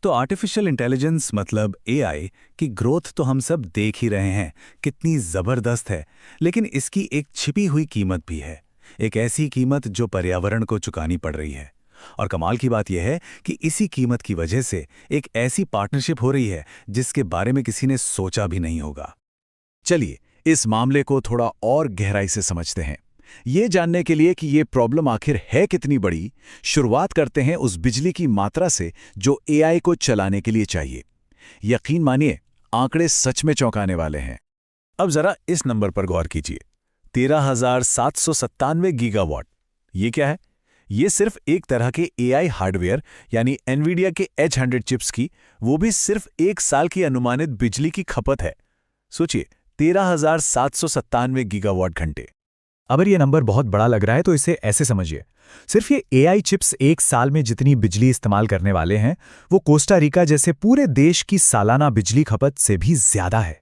तो artificial intelligence मतलब AI की ग्रोथ तो हम सब देख ही रहे हैं, कितनी जबरदस्त है। लेकिन इसकी एक छिपी हुई कीमत भी है। एक ऐसी कीमत जो पर्यावरण को चुकानी पड़ रही है। और कमाल की बात यह है कि इसी कीमत की वजह से एक ऐसी पार्टनरशिप हो रही है जिसके बारे में किसी ने सोचा भी नहीं होगा। चलिए इस मामले को थोड़ा और गहराई से समझते हैं। ये जानने के लिए कि ये प्रॉब्लम आखिर है कितनी बड़ी, शुरुआत करते हैं उस बिजली की मात्रा से जो एआई को चलाने के लिए चाहिए। यकीन मानिए, आंकड़े सच में चौंकाने वाले हैं। अब जरा इस नंबर पर गौर कीजिए, 13,797 गीगावाट। ये क्या है? ये सिर्फ एक तरह के एआई हार्डवेयर यानी एनवीडिया के H100 चिप्स की, वो भी सिर्फ एक साल की अनुमानित बिजली की खपत है। सोचिए, 13,797 गीगावाट घंटे। अगर ये नंबर बहुत बड़ा लग रहा है तो इसे ऐसे समझिए। सिर्फ ये एआई चिप्स एक साल में जितनी बिजली इस्तेमाल करने वाले हैं, वो कोस्टा रिका जैसे पूरे देश की सालाना बिजली खपत से भी ज्यादा है।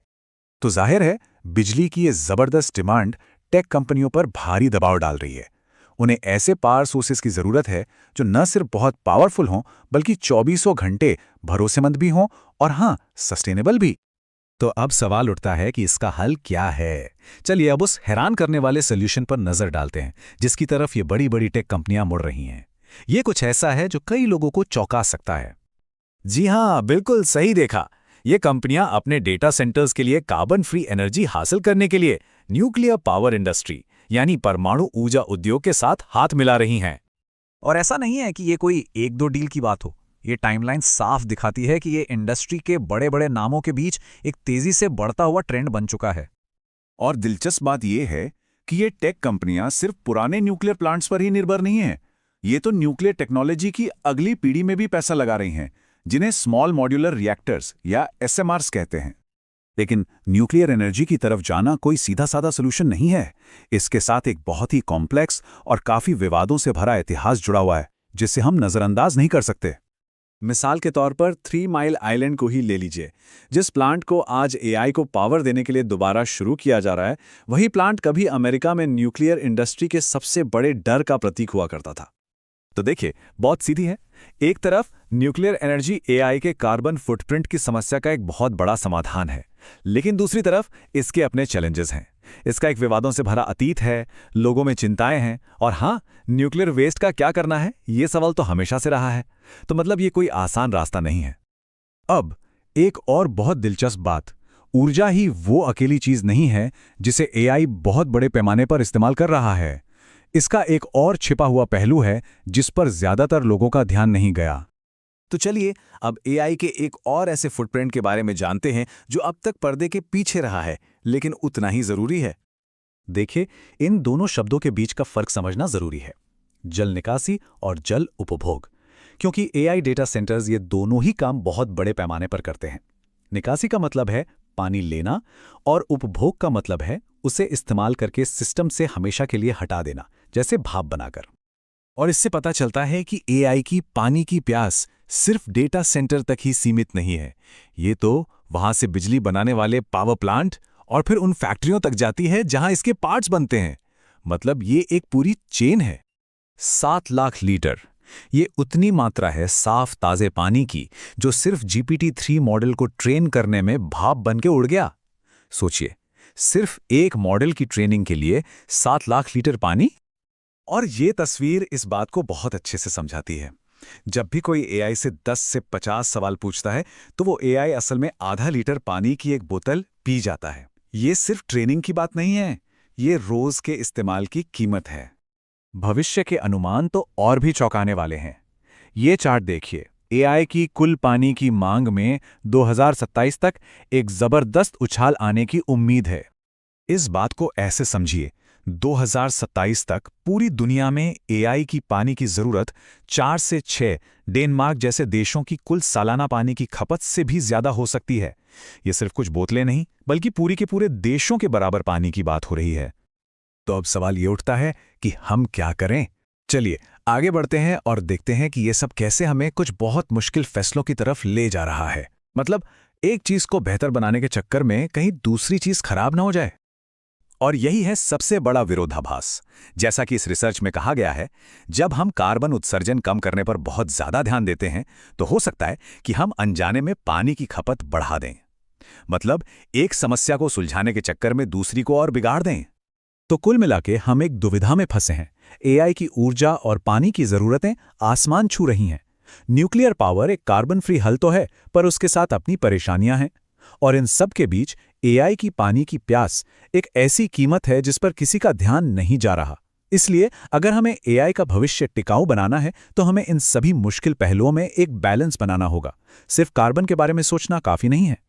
तो जाहिर है, बिजली की ये जबरदस्त डिमांड टेक कंपनियों पर भारी दबाव डाल रही है। उन्हें ऐसे पावर सोर्सेस की जरूरत है जो न सिर्फ बहुत पावरफुल हों, बल्कि चौबीसों घंटे भरोसेमंद भी हों और हाँ, सस्टेनेबल भी। तो अब सवाल उठता है कि इसका हल क्या है। चलिए अब उस हैरान करने वाले सोल्यूशन पर नजर डालते हैं जिसकी तरफ ये बड़ी बड़ी टेक कंपनियां मुड़ रही हैं। ये कुछ ऐसा है जो कई लोगों को चौंका सकता है। जी हाँ, बिल्कुल सही देखा। ये कंपनियां अपने डेटा सेंटर्स के लिए कार्बन फ्री एनर्जी हासिल करने के लिए न्यूक्लियर पावर इंडस्ट्री यानी परमाणु ऊर्जा उद्योग के साथ हाथ मिला रही हैं। और ऐसा नहीं है कि ये कोई एक दो डील की बात हो। ये टाइमलाइन साफ दिखाती है कि ये इंडस्ट्री के बड़े बड़े नामों के बीच एक तेजी से बढ़ता हुआ ट्रेंड बन चुका है। और दिलचस्प बात यह है कि ये टेक कंपनियां सिर्फ पुराने न्यूक्लियर प्लांट्स पर ही निर्भर नहीं हैं। ये तो न्यूक्लियर टेक्नोलॉजी की अगली पीढ़ी में भी पैसा लगा रही हैं, जिन्हें स्मॉल मॉड्यूलर रिएक्टर्स या SMRs कहते हैं। लेकिन न्यूक्लियर एनर्जी की तरफ जाना कोई सीधा साधा सोल्यूशन नहीं है। इसके साथ एक बहुत ही कॉम्प्लेक्स और काफी विवादों से भरा इतिहास जुड़ा हुआ है, जिसे हम नजरअंदाज नहीं कर सकते। मिसाल के तौर पर 3 माइल आइलैंड को ही ले लीजिए। जिस प्लांट को आज एआई को पावर देने के लिए दोबारा शुरू किया जा रहा है, वही प्लांट कभी अमेरिका में न्यूक्लियर इंडस्ट्री के सबसे बड़े डर का प्रतीक हुआ करता था। तो देखिए, बहुत सीधी है। एक तरफ न्यूक्लियर एनर्जी एआई के कार्बन फुटप्रिंट की समस्या का एक बहुत बड़ा समाधान है, लेकिन दूसरी तरफ इसके अपने चैलेंजेस हैं। इसका एक विवादों से भरा अतीत है, लोगों में चिंताएं हैं, और हाँ, न्यूक्लियर वेस्ट का क्या करना है, ये सवाल तो हमेशा से रहा है। तो मतलब ये कोई आसान रास्ता नहीं है। अब एक और बहुत दिलचस्प बात, ऊर्जा ही वो अकेली चीज नहीं है जिसे एआई बहुत बड़े पैमाने पर इस्तेमाल कर रहा है। इसका एक और छिपा हुआ पहलू है जिस पर ज्यादातर लोगों का ध्यान नहीं गया। तो चलिए अब एआई के एक और ऐसे फुटप्रिंट के बारे में जानते हैं जो अब तक पर्दे के पीछे रहा है, लेकिन उतना ही जरूरी है। देखिए, इन दोनों शब्दों के बीच का फर्क समझना जरूरी है, जल निकासी और जल उपभोग। क्योंकि एआई डेटा सेंटर्स ये दोनों ही काम बहुत बड़े पैमाने पर करते हैं। निकासी का मतलब है पानी लेना, और उपभोग का मतलब है उसे इस्तेमाल करके सिस्टम से हमेशा के लिए हटा देना, जैसे भाप बनाकर। और इससे पता चलता है कि एआई की पानी की प्यास सिर्फ डेटा सेंटर तक ही सीमित नहीं है। ये तो वहां से बिजली बनाने वाले पावर प्लांट और फिर उन फैक्ट्रियों तक जाती है जहां इसके पार्ट्स बनते हैं। मतलब ये एक पूरी चेन है। 7 लाख लीटर, ये उतनी मात्रा है साफ ताजे पानी की जो सिर्फ GPT-3 मॉडल को ट्रेन करने में भाप बन के उड़ गया। सोचिए, सिर्फ एक मॉडल की ट्रेनिंग के लिए 7 लाख लीटर पानी। और ये तस्वीर इस बात को बहुत अच्छे से समझाती है। जब भी कोई एआई से 10 से 50 सवाल पूछता है, तो वो एआई असल में आधा लीटर पानी की एक बोतल पी जाता है। ये सिर्फ ट्रेनिंग की बात नहीं है, ये रोज के इस्तेमाल की कीमत है। भविष्य के अनुमान तो और भी चौंकाने वाले हैं। ये चार्ट देखिए, एआई की कुल पानी की मांग में 2027 तक एक जबरदस्त उछाल आने की उम्मीद है। इस बात को ऐसे समझिए, 2027 तक पूरी दुनिया में एआई की पानी की जरूरत 4 से 6 डेनमार्क जैसे देशों की कुल सालाना पानी की खपत से भी ज्यादा हो सकती है। ये सिर्फ कुछ बोतलें नहीं, बल्कि पूरी के पूरे देशों के बराबर पानी की बात हो रही है। तो अब सवाल ये उठता है कि हम क्या करें? चलिए आगे बढ़ते हैं और देखते हैं कि ये सब कैसे हमें कुछ बहुत मुश्किल फैसलों की तरफ ले जा रहा है। मतलब एक चीज को बेहतर बनाने के चक्कर में कहीं दूसरी चीज खराब ना हो जाए। और यही है सबसे बड़ा विरोधाभास। जैसा कि इस रिसर्च में कहा गया है, जब हम कार्बन उत्सर्जन कम करने पर बहुत ज्यादा ध्यान देते हैं तो हो सकता है कि हम अनजाने में पानी की खपत बढ़ा दें। मतलब एक समस्या को सुलझाने के चक्कर में दूसरी को और बिगाड़ दें। तो कुल मिलाके हम एक दुविधा में फंसे हैं। एआई की ऊर्जा और पानी की जरूरतें आसमान छू रही हैं। न्यूक्लियर पावर एक कार्बन फ्री हल तो है, पर उसके साथ अपनी परेशानियां हैं। और इन सब के बीच एआई की पानी की प्यास एक ऐसी कीमत है जिस पर किसी का ध्यान नहीं जा रहा। इसलिए अगर हमें एआई का भविष्य टिकाऊ बनाना है तो हमें इन सभी मुश्किल पहलुओं में एक बैलेंस बनाना होगा। सिर्फ कार्बन के बारे में सोचना काफी नहीं है।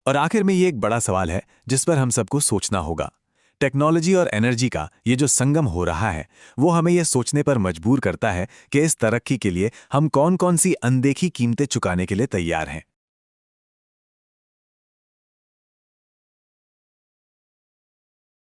और आखिर में ये एक बड़ा सवाल है जिस पर हम सबको सोचना होगा। टेक्नोलॉजी और एनर्जी का ये जो संगम हो रहा है, वो हमें ये सोचने पर मजबूर करता है कि इस तरक्की के लिए हम कौन-कौन सी अनदेखी कीमतें चुकाने के लिए तैयार हैं।